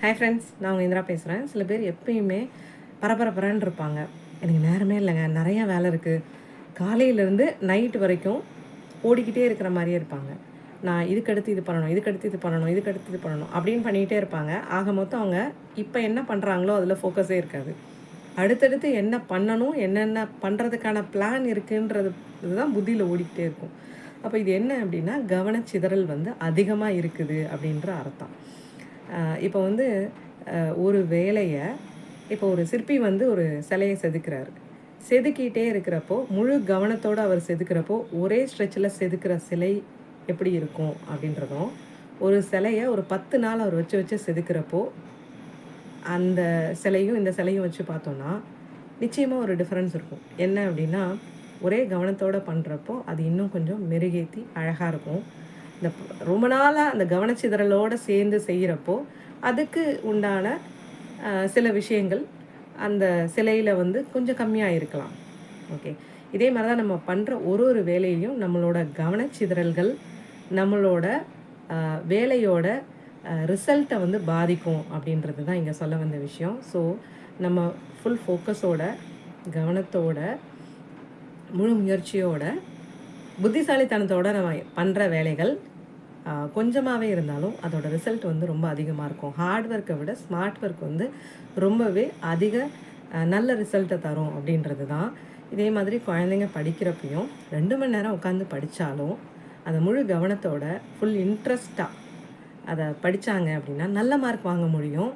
Hi friends, நான் உங்கள் இந்திரா பேசுகிறேன். சில பேர் எப்பயுமே பரபரன்னு இருப்பாங்க. எனக்கு நேரமே இல்லைங்க, நிறையா வேலை இருக்குது, காலையிலேருந்து நைட்டு வரைக்கும் ஓடிக்கிட்டே இருக்கிற மாதிரியே இருப்பாங்க. நான் இதுக்கடுத்து இது பண்ணணும், இதுக்கடுத்து இது பண்ணணும், இதுக்கடுத்து இது பண்ணணும் அப்படின்னு பண்ணிக்கிட்டே இருப்பாங்க. ஆக மொத்தம் அவங்க இப்போ என்ன பண்ணுறாங்களோ அதில் ஃபோக்கஸே இருக்காது. அடுத்தடுத்து என்ன பண்ணணும், என்னென்ன பண்ணுறதுக்கான பிளான் இருக்குன்றது இதுதான் புத்தியில் ஓடிக்கிட்டே இருக்கும். அப்போ இது என்ன அப்படின்னா, கவனச்சிதறல் அதிகமாக இருக்குது அப்படின்ற அர்த்தம். இப்போ ஒரு வேலையை இப்போ ஒரு சிற்பி ஒரு சிலையை செதுக்கிறாரு. செதுக்கிட்டே இருக்கிறப்போ, முழு கவனத்தோடு அவர் செதுக்கிறப்போ, ஒரே ஸ்ட்ரெச்சில் செதுக்கிற சிலை எப்படி இருக்கும் அப்படின்றதும், ஒரு சிலையை ஒரு 10 நாள் அவர் வச்சு வச்சு செதுக்கிறப்போ, அந்த சிலையும் இந்த சிலையும் வச்சு பார்த்தோன்னா நிச்சயமாக ஒரு டிஃப்ரென்ஸ் இருக்கும். என்ன அப்படின்னா, ஒரே கவனத்தோடு பண்ணுறப்போ அது இன்னும் கொஞ்சம் மெருகேற்றி அழகாக இருக்கும். இந்த ரொம்ப நாளாக அந்த கவனச்சிதறலோடு சேர்ந்து செய்கிறப்போ அதுக்கு உண்டான சில விஷயங்கள் அந்த சிலையில் கொஞ்சம் கம்மியாக இருக்கலாம். ஓகே, இதே மாதிரி தான் நம்ம பண்ணுற ஒரு வேலையையும் நம்மளோட கவனச்சிதறல்கள் நம்மளோட வேலையோட ரிசல்ட்டை பாதிக்கும் அப்படின்றது தான் இங்கே சொல்ல வந்த விஷயம். ஸோ நம்ம ஃபுல் ஃபோக்கஸோட, கவனத்தோட, முழு முயற்சியோட, புத்திசாலித்தனத்தோடு நம்ம பண்ணுற வேலைகள் கொஞ்சமாகவே இருந்தாலும் அதோட ரிசல்ட் ரொம்ப அதிகமாக இருக்கும். ஹார்ட் ஒர்க்கை விட ஸ்மார்ட் ஒர்க் ரொம்பவே அதிக நல்ல ரிசல்ட்டை தரும் அப்படின்றது தான். இதே மாதிரி குழந்தைங்க படிக்கிறப்பையும் 2 மணி நேரம் உட்காந்து படித்தாலும் அதை முழு கவனத்தோட ஃபுல் இன்ட்ரெஸ்ட்டாக அதை படித்தாங்க அப்படின்னா நல்ல மார்க் வாங்க முடியும்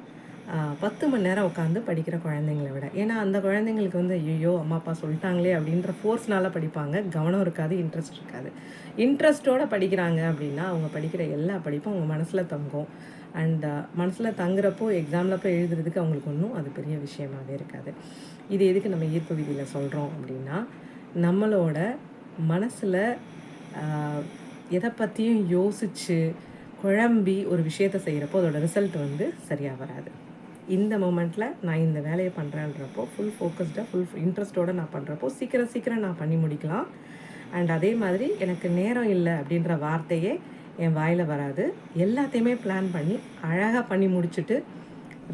10 மணி நேரம் உட்காந்து படிக்கிற குழந்தைங்களை விட. ஏன்னா அந்த குழந்தைங்களுக்கு ஐயோ அம்மா அப்பா சொல்லிட்டாங்களே அப்படின்ற ஃபோர்ஸ்னால் படிப்பாங்க. கவனம் இருக்காது, இன்ட்ரெஸ்ட் இருக்காது. இன்ட்ரெஸ்ட்டோடு படிக்கிறாங்க அப்படின்னா அவங்க படிக்கிற எல்லா படிப்பும் அவங்க மனசில் தங்கும். அண்ட் மனசில் தங்குறப்போ எக்ஸாமில் போய் எழுதுறதுக்கு அவங்களுக்கு ஒன்றும் அது பெரிய விஷயமாகவே இருக்காது. இது எதுக்கு நம்ம ஈர்ப்பு விதியில் சொல்கிறோம் அப்படின்னா, நம்மளோட மனசில் எதை பற்றியும் யோசித்து குழம்பி ஒரு விஷயத்தை செய்கிறப்போ அதோட ரிசல்ட் சரியாக வராது. இந்த மொமெண்ட்டில் நான் இந்த வேலையை பண்ணுறேன்றப்போ ஃபுல் ஃபோக்கஸ்டாக ஃபுல் இன்ட்ரெஸ்ட்டோடு நான் பண்ணுறப்போ சீக்கிரம் நான் பண்ணி முடிக்கலாம். அண்ட் அதே மாதிரி எனக்கு நேரம் இல்லை அப்படின்ற வார்த்தையே என் வாயில் வராது. எல்லாத்தையுமே பிளான் பண்ணி அழகாக பண்ணி முடிச்சுட்டு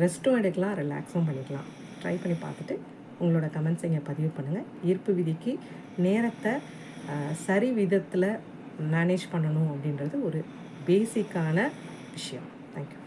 ரெஸ்ட்டும் எடுக்கலாம், ரிலாக்ஸும் பண்ணிக்கலாம். ட்ரை பண்ணி பார்த்துட்டு உங்களோட கமெண்ட்ஸை இங்கே பதிவு பண்ணுங்கள். ஈர்ப்பு விதிக்கு நேரத்தை சரி விதத்தில் மேனேஜ் பண்ணணும் அப்படின்றது ஒரு பேசிக்கான விஷயம். தேங்க்யூ.